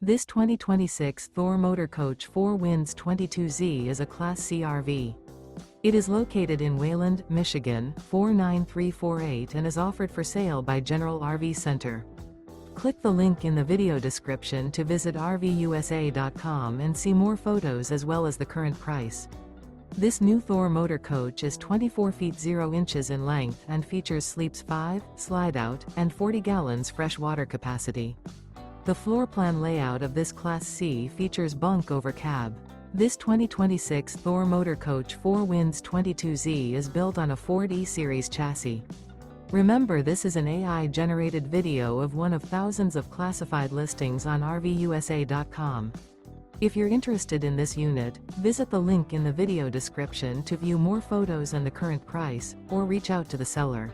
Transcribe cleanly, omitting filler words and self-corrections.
This 2026 Thor Motor Coach 4 Winds 22Z is a Class C RV. It is located in Wayland, Michigan, 49348 and is offered for sale by General RV Center. Click the link in the video description to visit RVUSA.com and see more photos as well as the current price. This new Thor Motor Coach is 24 feet 0 inches in length and features sleeps 5, Slideout, and 40 gallons fresh water capacity. The floor plan layout of this Class C features Bunk Over Cab. This 2026 Thor Motor Coach 4 Winds 22Z is built on a Ford E-Series chassis. Remember, this is an AI-generated video of one of thousands of classified listings on RVUSA.com. If you're interested in this unit, visit the link in the video description to view more photos and the current price, or reach out to the seller.